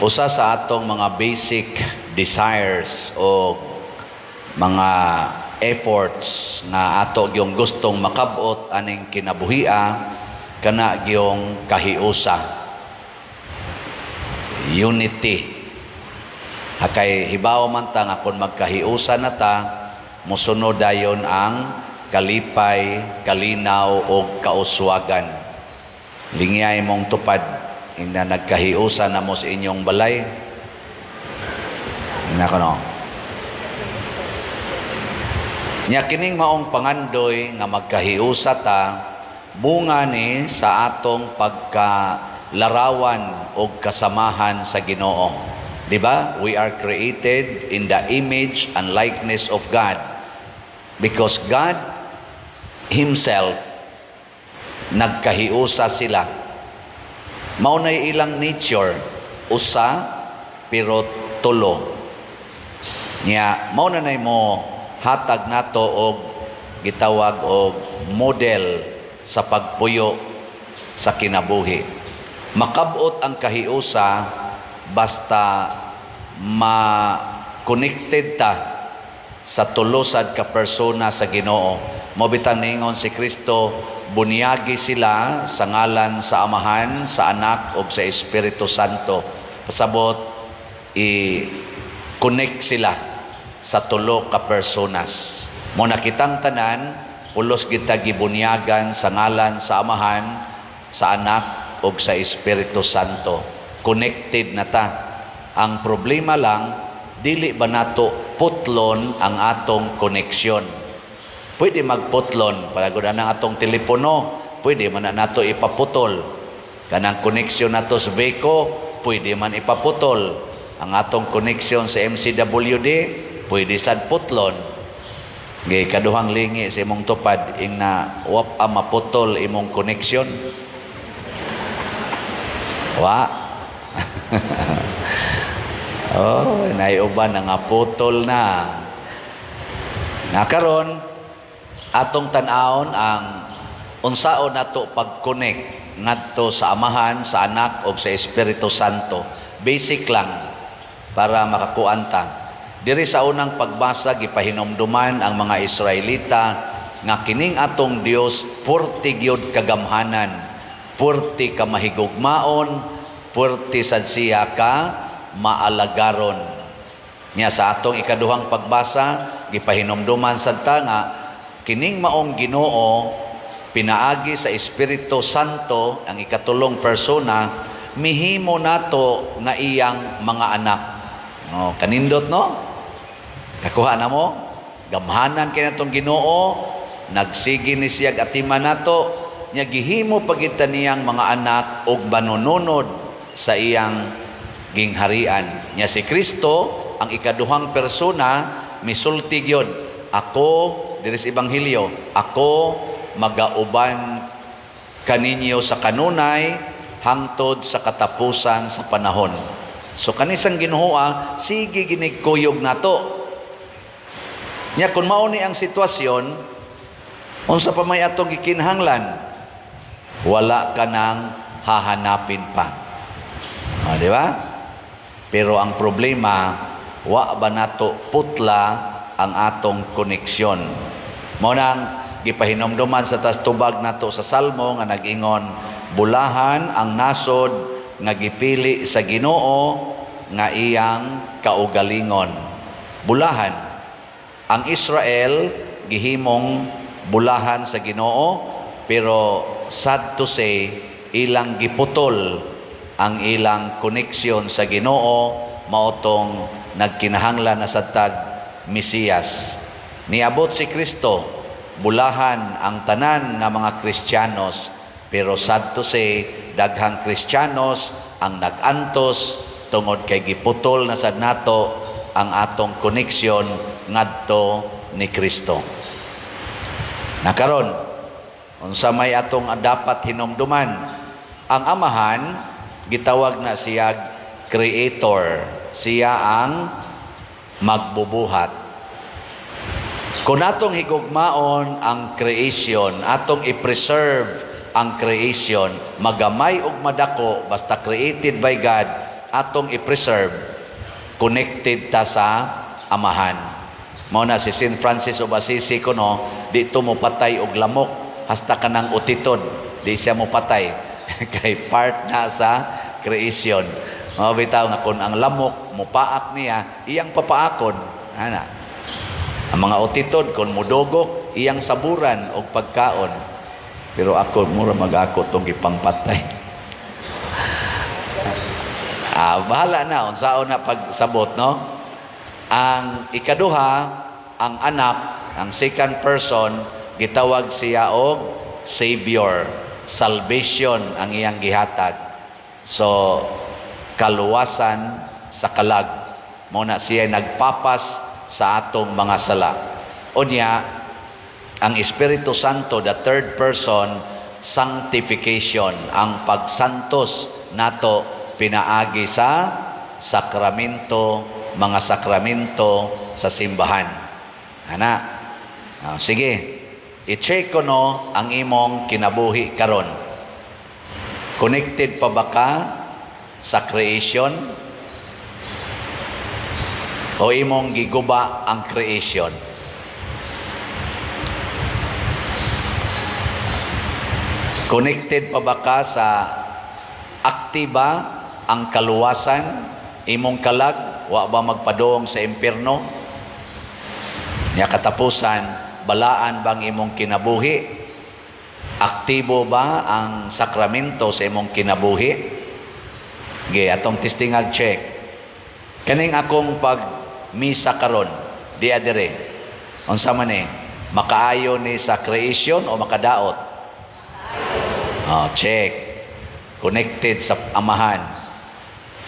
Usa sa atong mga basic desires o mga efforts nga ato gyung gustong makabot aning kinabuhia kana gyung kahiusa, unity. Hakay hibaw man ta nga kung magkahiusa na ta, musunod dayon ang kalipay, kalinaw o kauswagan. Lingiyay mong tupad na nagkahiusa na mo sa inyong balay. Nako no. Nya kining maong pangandoy nga magkahiusa ta, bunga ni sa atong pagkalarawan o kasamahan sa Ginoo. Diba? We are created in the image and likeness of God because God Himself nagkahiusa sila. Maunay ilang nature, usa pero tulo. Nya mao na nay mo hatag nato og gitawag og model sa pagpuyo sa kinabuhi. Makabot ang kahiusa basta ma-connected ta sa tulusad ka persona sa Ginoo. Mobitang ningon si Kristo, bunyagi sila sa ngalan sa Amahan, sa Anak ug sa Espiritu Santo. Pasabot i-connect sila sa tulo ka personas. Mo nakitang tanan, pulos kita gibunyagan sa ngalan sa Amahan, sa Anak ug sa Espiritu Santo. Connected na ta. Ang problema lang, dili ba nato putlon ang atong koneksyon? Pwede magputlon para gud ang atong telepono, pwede man na nato ipaputol. Kanang koneksyon nato sa Veco, pwede man ipaputol. Ang atong koneksyon sa MCWD, pwede sad putlon. Gay kaduhang lingi sa imong tupad ing na wap maputol imong koneksyon. Wa. Oh, naiuban nga putol na. Nakaron atong tan-awon ang unsaon nato pag-connect ngadto sa Amahan, sa Anak ug sa Espiritu Santo. Basic lang para makakuanta. Diri sa unang pagbasa gipahinumduman ang mga Israelita nga kining atong Dios purti gyud kagamhanan, purti ka mahigugmaon, purti sad siya ka maalagaron. Nya sa atong ikaduhang pagbasa gipahinumduman sad ta nga kining maong Ginoo pinaagi sa Espiritu Santo ang ikatulong persona mihimo nato nga iyang mga anak. Oh, kanindot no? Kakuha na mo? Gamhanan kay natong Ginoo, nagsigi ni siya atiman nato, nya gihimo pagita niyang mga anak og manununod sa iyang gingharian. Nya si Kristo ang ikaduhang persona misulti gyud, ako diri sa ebanghelyo, ako magauban kaninyo sa kanunay hangtod sa katapusan sa panahon. So kanisang Ginoo sige ginigkuyog nato. Nya kun mao ni ang sitwasyon, unsa pa may atong gikinahanglan, wala ka nang hahanapin pa. Di ba? Pero ang problema, wa ba nato putla ang atong koneksyon. Mao nang gipahinumduman sa tubag nato sa Salmo nga nag-ingon, bulahan ang nasod nga gipili sa Ginoo nga iyang kaugalingon. Bulahan ang Israel gihimong bulahan sa Ginoo, pero sad to say ilang giputol ang ilang koneksyon sa Ginoo, maotong nagkinahanglan na sa tag Mesiyas. Niabot si Kristo, bulahan ang tanan nga mga Kristiyanos, pero sad to say daghang Kristiyanos ang nagantos tungod kay giputol na sad nato ang atong koneksyon ngadto ni Kristo. Nakaron unsa may atong dapat hinumduman, ang Amahan gitawag na siya creator, siya ang magbubuhat. Kung atong higugmaon ang creation, atong i-preserve ang creation, magamay ug madako, basta created by God, atong i-preserve, connected ta sa amahan. Mao na si Saint Francis of Assisi kuno, dito mo patay og lamok hasta kanang utitod, di siya mo patay kay part na sa creation. Mao bitaw nga kun ang lamok mupaak niya, iyang papaakon ana. Ang mga utitod kun mudogok, iyang saburan og pagkaon. Pero ako mura mag-ako tong gipangpatay. Bahala na unsaon na pagsabot, no? Ang ikaduha, ang anak, ang second person, gitawag siya og Savior. Salvation ang iyang gihatag. So, kaluwasan sa kalag. Muna siya nagpapas sa atong mga sala. Unya, ang Espiritu Santo, the third person, sanctification, ang pagsantos nato pinaagi sa sakramento, mga sakramento sa simbahan. Ana, sige, i-check ko no ang imong kinabuhi karon. Connected pa ba ka sa creation? O imong giguba ang creation? Connected pa ba ka sa aktiba ang kaluwasan, imong kalag, wa ba magpadong sa impyerno? Nya katapusan, balaan bang imong kinabuhi? Aktibo ba ang sakramento sa imong kinabuhi? Okay, atong testingag check. Kaning akong pag-misa karon, di adire. Unsa man ni? Makaayo ni sa creation o makadaot? Check. Connected sa amahan.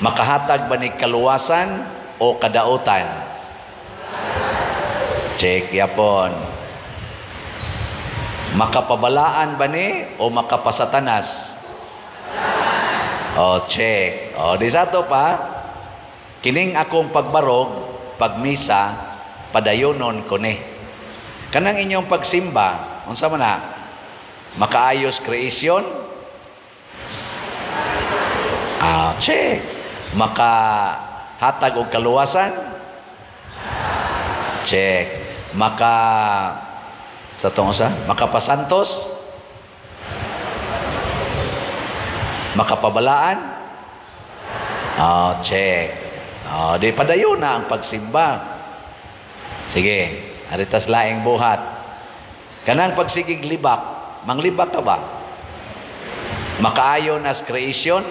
Makahatag ba ni kaluwasan o kadaotan? Check yapon. Makapabalaan ba ni o makapasatanas? Check. Di sa to pa, kining akong pagbarog, pagmisa, padayonon ko ni. Kanang inyong pagsimba, unsa man na? Makaayos creation? Check. Makahatag og kaluwasan? Check. Sa tong usa, makapasantos? Makapabalaan? Check. Di padayon na ang pagsimba. Sige, aritas laing buhat. Kanang pagsigig libak, manglibak ka ba? Makaayon as creation?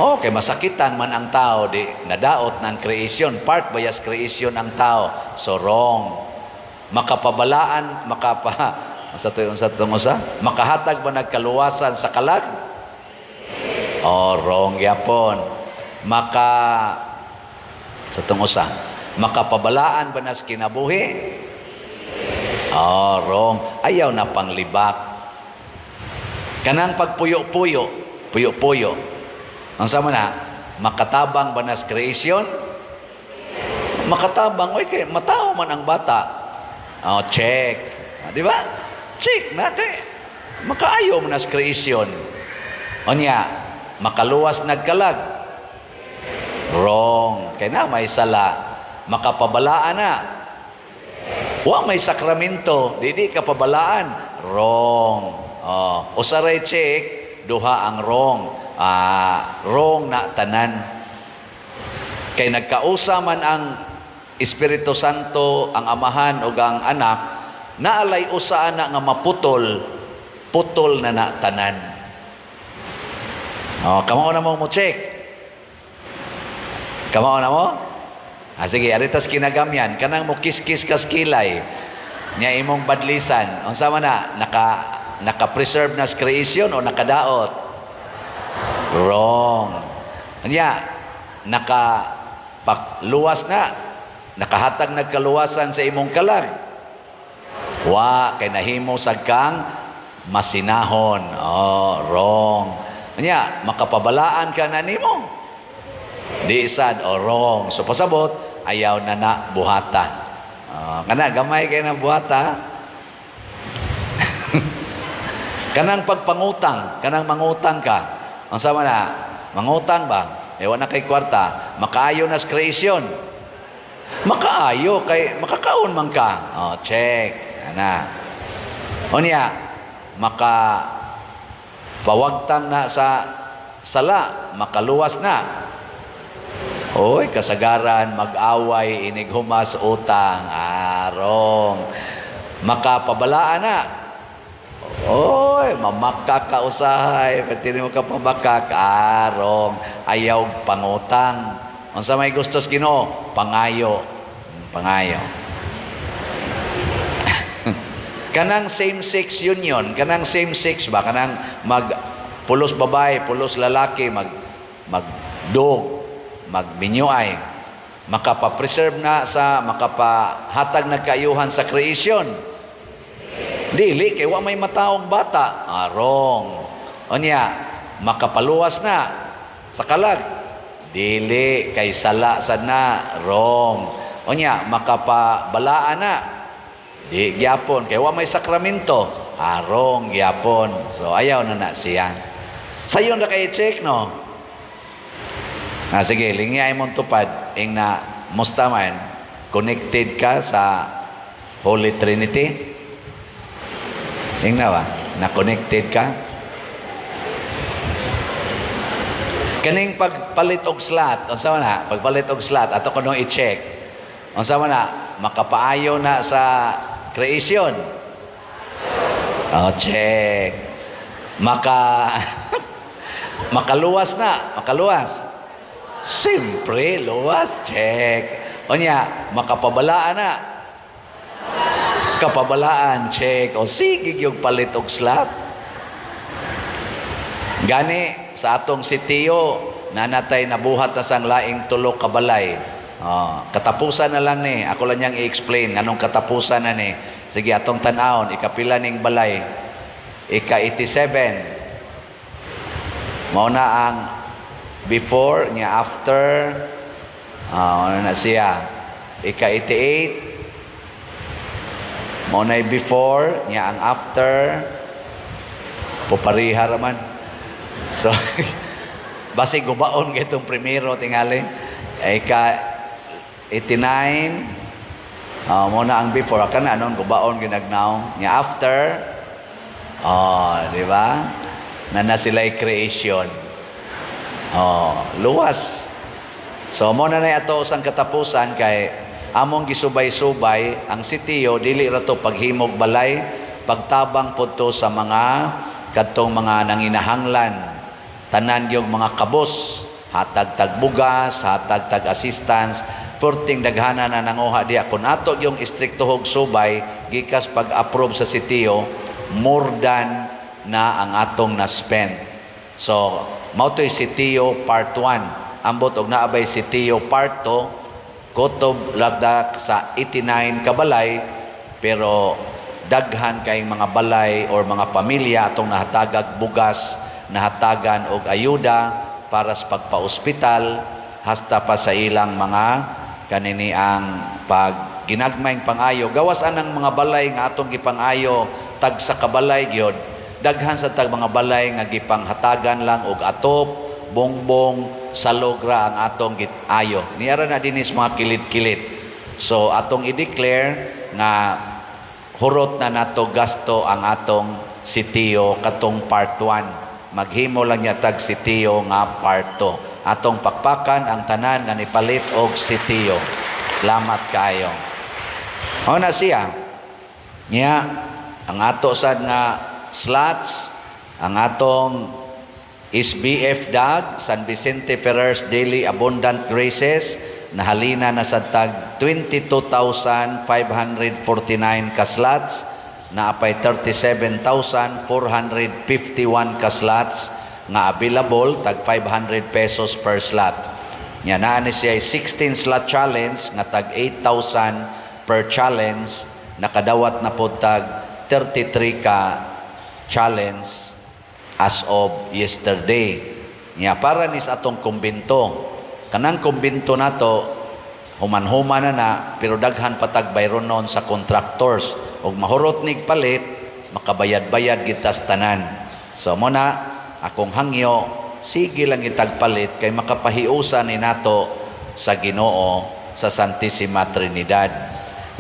Okay, masakitan man ang tao, di nadaot ng creation. Part bias creation ang tao. So, wrong. Makapabalaan, makahatag ba nagkaluwasan sa kalag? Wrong yapon. Makapabalaan ba nas kinabuhi? Wrong. Ayaw na panglibak. Kanang pagpuyo-puyo, puyo-puyo. Ang sama na, makatabang ba nas creation? Makatabang, kay matao man ang bata. Check. Di ba? Check na kay makaayo man nas creation. Onya, makaluwas nagkalag? Wrong. Kaya na may sala. Makapabalaan na? Wa may sakramento, di ka pabalaan? Wrong. Usaray check, duha ang wrong. Wrong na tanan. Kay nagkausa man ang Espiritu Santo, ang amahan o ang anak, naalay usaan na nga maputol, putol na tanan. Kamao na mo check. Kamao na mo? Sige, aritas kinagamyan. Kanang mo kiskis kaskilay. Nya imong badlisan. Ang sama na, naka-preserve na creation o nakadaot? Wrong. Nya, nakapakluwas na, nakahatag nagkaluwasan sa imong kalag. Kay nahimo sad kang masinahon. Wrong. Nya, makapabalaan ka na nimo? Di sad, wrong. So pasabot, ayaw na buhata. Kana, gamay kayo na buhata. Kanang pagpangutang, kanang mangutang ka. Ang sama na, mangutang ba? Ewan na kay kwarta, makaayo na sa kreasyon. Makaayo, kay makakaon man ka. Oh, check. Ana. O niya, pawagtang na sa sala, makaluwas na. Oy, kasagaran, mag-away, inighumas utang, arong. Makapabalaan na. Oy, mamakak ka usahay, pati mo ka pamakak, arong, ayaw pangutang. Unsa may gustos Ginoo? Pangayo. Pangayo. Kanang same-sex union, kanang same-sex ba? Kanang pulos babae, pulos lalaki, magdog, magbinyuay. Makapapreserve na sa, makapahatag nagkaayuhan sa creation. Dili, kay wa may mataong bata. Arong. Onya, makapaluwas na sa kalag. Dili, kay sala sad na. Wrong. Onya, makapabalaan na. Di gyapon, kay wa may sakramento. Arong gyapon. So ayaw na siya. Sayon na kay check no. Sige, lingay mong tupad ing na musta man connected ka sa Holy Trinity. Ing na ba? Na connected ka? Kaning pagpalit og slot, unsa man na? Pagpalit og slot ato kuno i-check. Unsa man na? Makapaayo na sa creation. Oh, check. Makaluwas na, makaluwas. Siyempre, luwas, check. Onya, makapabalaan na. Kapabalaan, check. O sige yung palit og slot. Gani, sa atong sitiyo, nanatay nabuhat na sang laing tulo kabalay. Katapusan na lang ni. Ako lang niyang i-explain anong katapusan na ni. Sige, atong tanawon, ikapila ning balay. Ika-87. Mauna ang before, niya after. Ano na siya? Ika-88. Mauna yung before, niya ang after. Pupariha raman. So, basi gubaon itong primero tingali. Ika-89. Muna ang before, kana anon gubaon ginagnaw. Niya after. Di ba? Na sila'y creation. Luwas. So muna na ato usang katapusan kay among gisubay-subay ang sitiyo dili ra to paghimog balay, pagtabang pudto sa mga kadtong mga nanginahanglan, tanan yung mga kabos, hatag tag bugas, hatag tag assistance, purting daghana na nanguha diya. Kung ato yung istriktuhog subay gikas pag-approve sa sitiyo, more than na ang atong na-spend. So mao to'y sitiyo part 1. Ambot og naabay sitiyo part 2, kutob lagdak sa 89 kabalay, pero daghan kay mga balay or mga pamilya atong nahatagag bugas, nahatagan og ayuda para sa pagpa-ospital hasta pa sa ilang mga kanini ang pag ginagmayng pangayo. Gawas anang mga balay nga atong gipangayo tag sa kabalay gyud, daghan sa tag mga balay nga gipanghatagan lang og atop, bongbong, salogra ang atong gitayo. Niara na dinis mga kilid-kilid. So atong i-declare nga hurot na nato gasto ang atong sitiyo katong part 1. Maghimo lang niya tag sitiyo nga part 2. Atong pakpakan ang tanan nga nipalit og sitiyo. Salamat kayo. Na siya. Niya ang ato sad nga slots, ang atong SBF DAG, San Vicente Ferrers Daily Abundant Graces, nahalina na sa tag 22,549 ka slots, naapay 37,451 ka slots nga available, tag 500 pesos per slot. Nya naa ni siya 16 slot challenge nga tag 8,000 per challenge, nakadawat na po tag 33 ka challenge as of yesterday. Nya para nis atong kumbinto. Kanang kumbinto nato human-human na pero daghan patag bayron non sa contractors og mahurot nig palit, makabayad-bayad gitas tanan. So mo na akong hangyo sige lang itagpalit kay makapahiusa ni nato sa Ginoo sa Santissima Trinidad.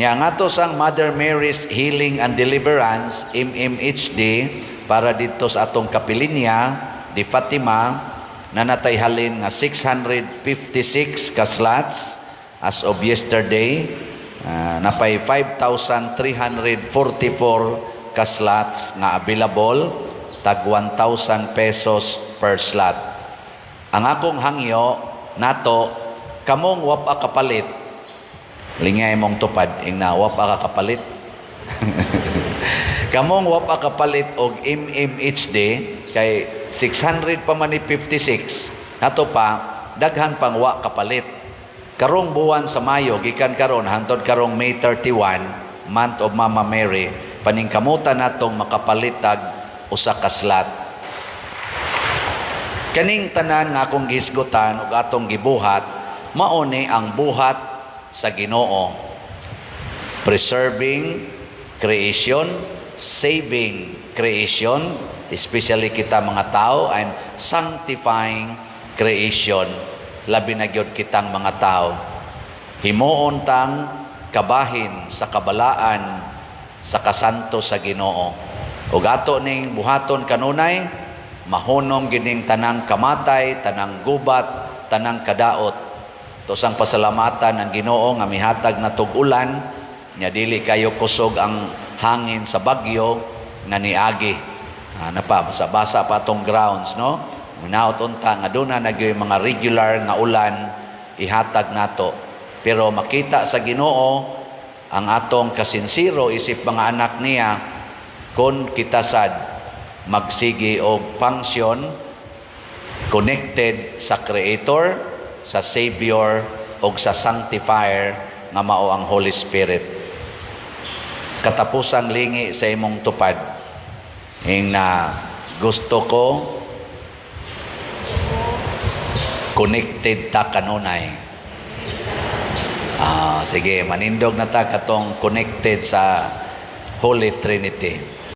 Nga nga to sang Mother Mary's Healing and Deliverance, MMHD, para dito sa atong Kapilinya di Fatima, na natayhalin nga 656 ka slots as of yesterday. Napay 5,344 ka slots nga available, tag 1,000 pesos per slot. Ang akong hangyo nato, kamong wapa kapalit, lingay mong tupad, na wapa ka kapalit. Kamong wapa kapalit og MMHD, kay 600 pa man ni 56, ato pa, daghan pang wa kapalit. Karong buwan sa Mayo, gikan karon hangtod karong May 31, month of Mama Mary, paningkamutan natong makapalitag usa ka slot. Kaning tanan nga akong gisgutan ug atong gibuhat, mao ni ang buhat sa Ginoo. Preserving creation, saving creation, especially kita mga tao, and sanctifying creation, labi na gyud kitang mga tao. Himuon tang kabahin sa kabalaan sa kasanto sa Ginoo. Ug ato ning buhaton kanunay, mahunong gining tanang kamatay, tanang gubat, tanang kadaot. To sang pasalamatan ng Ginoo nga mihatag na tug-ulan, nya dili kayo kusog ang hangin sa bagyo nga niagi. Basa-basa pa atong grounds, no? Minaot unta nga duna nagyoy mga regular nga ulan ihatag nato. Pero makita sa Ginoo ang atong kasinsiro isip mga anak niya kun kita sad magsigi og function connected sa Creator, sa Savior og sa Sanctifier nga mao ang Holy Spirit. Katapusang lingi sa imong tupad, na gusto ko connected ta kanunay. Sige, manindog na ta katong connected sa Holy Trinity.